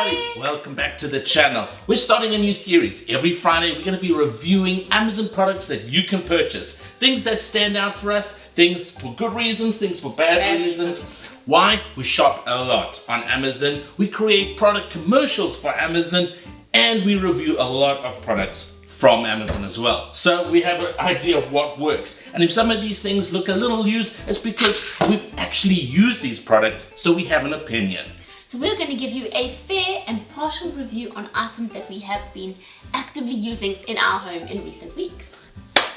everybody, welcome back to the channel. We're starting a new series. Every Friday we're going to be reviewing Amazon products that you can purchase. Things that stand out for us, things for good reasons, things for bad reasons. Why? We shop a lot on Amazon, we create product commercials for Amazon, and we review a lot of products from Amazon as well. So we have an idea of what works. And if some of these things look a little used, it's because we've actually used these products, so we have an opinion. So we're going to give you a fair and partial review on items that we have been actively using in our home in recent weeks.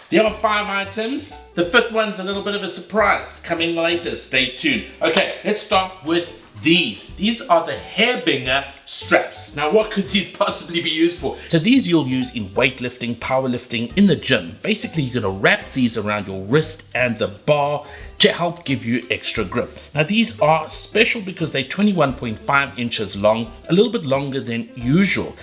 There are 5 items. The 5th one's a little bit of a surprise, coming later. Stay tuned. Okay, let's start with these. These are the hairbinger straps. Now, what could these possibly be used for? So these you'll use in weightlifting, powerlifting, in the gym. Basically, you're going to wrap these around your wrist and the bar to help give you extra grip. Now, these are special because they're 21.5 inches long, a little bit longer than usual,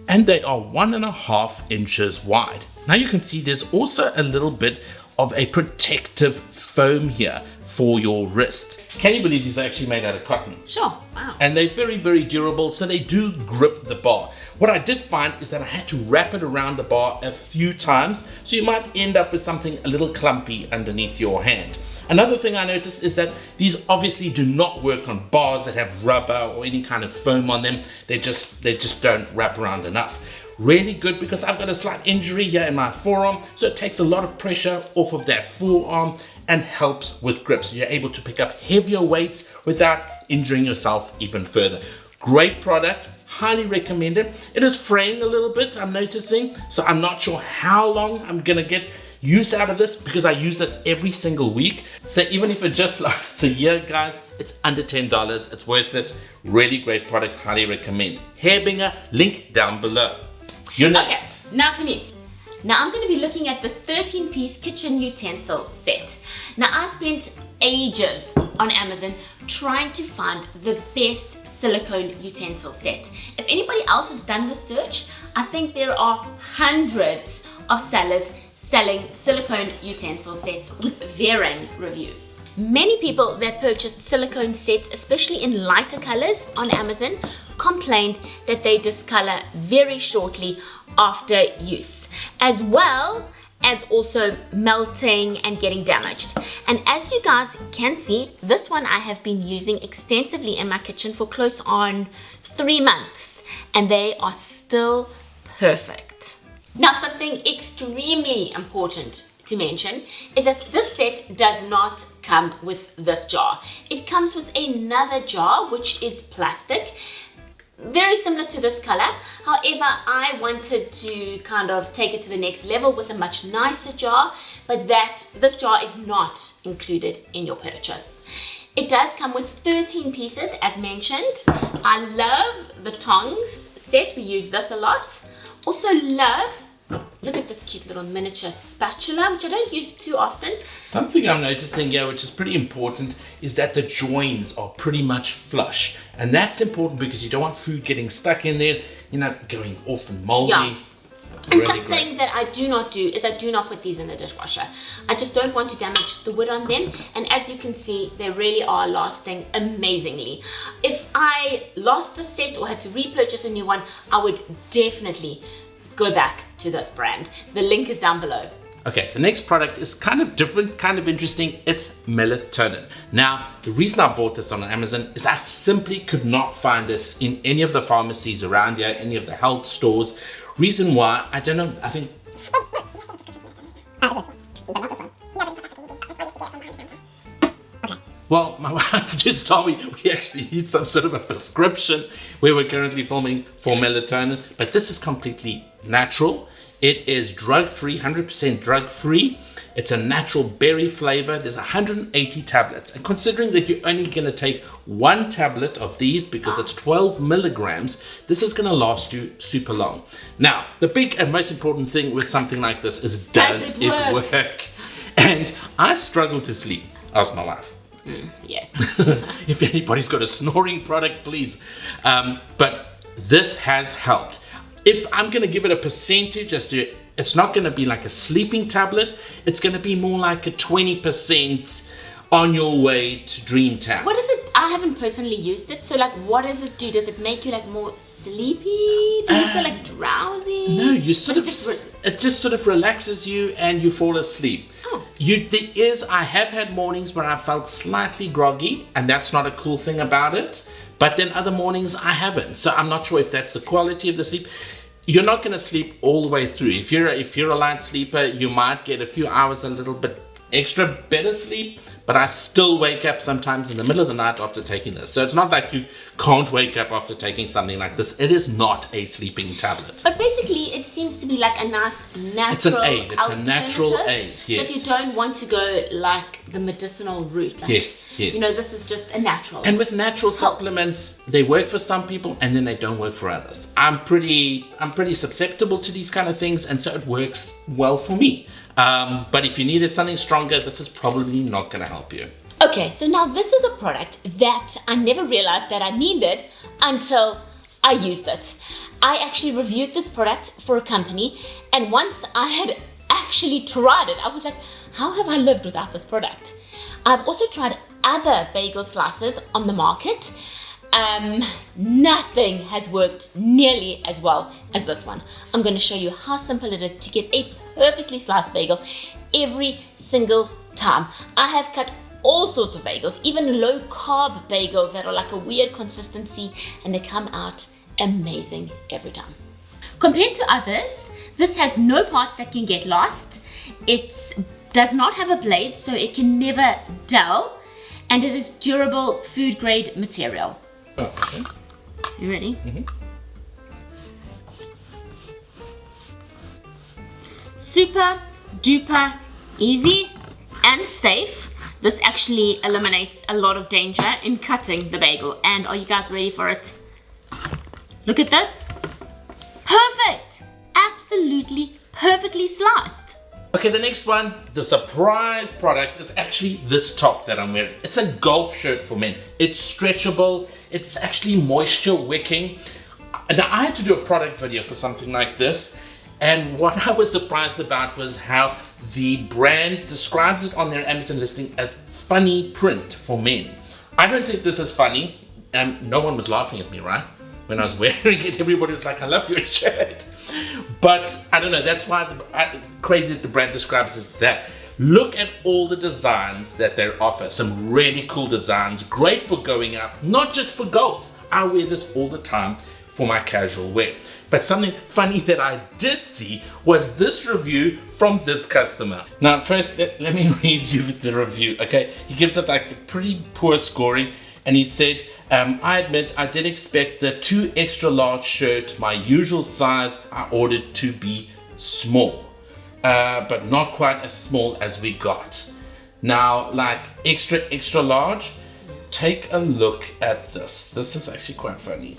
and they are 1.5 inches wide. Now you can see there's also a little bit of a protective foam here for your wrist. Can you believe these are actually made out of cotton? Sure, wow. And they're very, very durable, so they do grip the bar. What I did find is that I had to wrap it around the bar a few times, so you might end up with something a little clumpy underneath your hand. Another thing I noticed is that these obviously do not work on bars that have rubber or any kind of foam on them. They just don't wrap around enough. Really good because I've got a slight injury here in my forearm, so it takes a lot of pressure off of that forearm and helps with grip. So you're able to pick up heavier weights without injuring yourself even further. Great product, highly recommended. It is fraying a little bit, I'm noticing, so I'm not sure how long I'm gonna get use out of this because I use this every single week. So even if it just lasts a year, guys, it's under $10. It's worth it. Really great product, highly recommend. Hairbinger, link down below. You're next. Okay, now to me. Now I'm going to be looking at this 13-piece kitchen utensil set. Now I spent ages on Amazon trying to find the best silicone utensil set. If anybody else has done the search, I think there are hundreds of sellers selling silicone utensil sets with varying reviews. Many people that purchased silicone sets, especially in lighter colors on Amazon, complained that they discolor very shortly after use, as well as also melting and getting damaged. And as you guys can see, this one I have been using extensively in my kitchen for close on 3 months, and they are still perfect. Now, something extremely important to mention is that this set does not come with this jar. It comes with another jar, which is plastic, very similar to this color. However, I wanted to kind of take it to the next level with a much nicer jar, but this jar is not included in your purchase. It does come with 13 pieces, as mentioned. I love the tongs set. We use this a lot. Also love, look at this cute little miniature spatula, which I don't use too often. Something I'm noticing here, which is pretty important, is that the joins are pretty much flush. And that's important because you don't want food getting stuck in there, going off and moldy. Yeah. And Really something great. that I do not do is I do not put these in the dishwasher. I just don't want to damage the wood on them. And as you can see, they really are lasting amazingly. If I lost the set or had to repurchase a new one, I would definitely go back to this brand. The link is down below. Okay, the next product is kind of different, kind of interesting. It's Melatonin. Now, the reason I bought this on Amazon is I simply could not find this in any of the pharmacies around here, any of the health stores. Reason why, I don't know, I think... Well, my wife just told me we actually need some sort of a prescription where we're currently filming for melatonin, but this is completely natural. It is drug-free, 100% drug-free. It's a natural berry flavor. There's 180 tablets. And considering that you're only going to take 1 tablet of these because it's 12 milligrams, this is going to last you super long. Now, the big and most important thing with something like this is does it work? And I struggle to sleep. Ask my wife. Yes. If anybody's got a snoring product, please. But this has helped. If I'm going to give it a percentage as to, it's not going to be like a sleeping tablet. It's going to be more like a 20% on your way to Dreamtown. What is it? I haven't personally used it, so like what does it do? Does it make you like more sleepy? Do you feel like drowsy? No, you sort of it just sort of relaxes you and you fall asleep. Oh. I have had mornings where I felt slightly groggy, and that's not a cool thing about it. But then other mornings I haven't. So I'm not sure if that's the quality of the sleep. You're not going to sleep all the way through. If you're a light sleeper, you might get a few hours a little bit extra better sleep, but I still wake up sometimes in the middle of the night after taking this. So it's not like you can't wake up after taking something like this. It is not a sleeping tablet. But basically it seems to be like a nice natural It's an aid. It's a natural aid, yes. So if you don't want to go like the medicinal route, like, yes. You know, this is just a natural. And with natural supplements, they work for some people and then they don't work for others. I'm pretty susceptible to these kind of things, and so it works well for me. But if you needed something stronger, this is probably not going to help you. Okay, so now this is a product that I never realized that I needed until I used it. I actually reviewed this product for a company, and once I had actually tried it, I was like, how have I lived without this product? I've also tried other bagel slices on the market. Nothing has worked nearly as well as this one. I'm going to show you how simple it is to get a perfectly sliced bagel every single time. I have cut all sorts of bagels, even low carb bagels that are like a weird consistency, and they come out amazing every time. Compared to others, this has no parts that can get lost. It does not have a blade, so it can never dull, and it is durable food grade material. Okay. You ready? Mm-hmm. Super duper easy and safe. This actually eliminates a lot of danger in cutting the bagel. And are you guys ready for it? Look at this. Perfect! Absolutely perfectly sliced. Okay, the next one, the surprise product, is actually this top that I'm wearing. It's a golf shirt for men. It's stretchable. It's actually moisture wicking. Now, I had to do a product video for something like this, and what I was surprised about was how the brand describes it on their Amazon listing as funny print for men. I don't think this is funny, and no one was laughing at me, right? When I was wearing it, everybody was like, I love your shirt. But I don't know, that's why crazy that the brand describes it as that. Look at all the designs that they offer. Some really cool designs, great for going out, not just for golf. I wear this all the time for my casual wear. But something funny that I did see was this review from this customer. Now first, let me read you the review, okay? He gives it like a pretty poor scoring, and he said, I admit I did expect the 2 extra large shirt, my usual size, I ordered to be small, but not quite as small as we got. Now, like extra large, take a look at this. This is actually quite funny.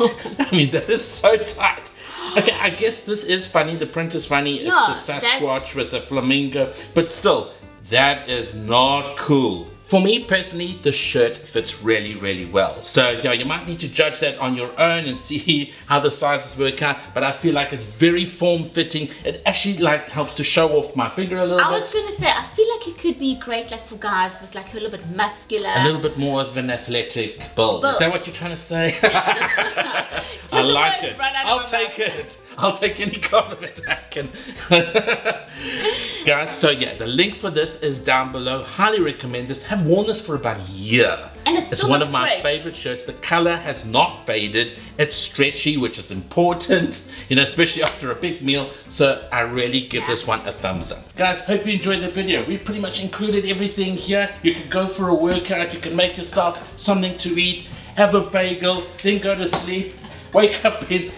I mean, that is so tight. Okay, I guess this is funny. The print is funny. Yeah, it's the Sasquatch with the flamingo, but still, that is not cool. For me personally, the shirt fits really, really well. So yeah, you might need to judge that on your own and see how the sizes work out. But I feel like it's very form-fitting. It actually like helps to show off my figure a little bit. I was gonna say, I feel like it could be great like for guys with like a little bit muscular. A little bit more of an athletic build. Is that what you're trying to say? I like it. I'll take it. I'll take any compliment I can. Guys, so yeah, the link for this is down below. Highly recommend this. Have worn this for about a year. And it's one of my favorite shirts. The color has not faded. It's stretchy, which is important, you know, especially after a big meal. So I really give this one a thumbs up. Guys, hope you enjoyed the video. We pretty much included everything here. You can go for a workout. You can make yourself something to eat, have a bagel, then go to sleep, wake up in...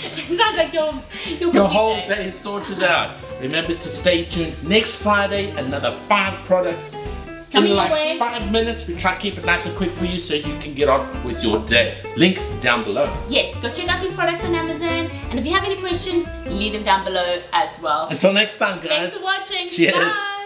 It sounds like your whole day is sorted out. Remember to stay tuned. Next Friday, another 5 products. Coming in your like way. 5 minutes. We try to keep it nice and quick for you so you can get on with your day. Links down below. Yes, go check out these products on Amazon. And if you have any questions, leave them down below as well. Until next time, guys. Thanks for watching. Cheers. Bye.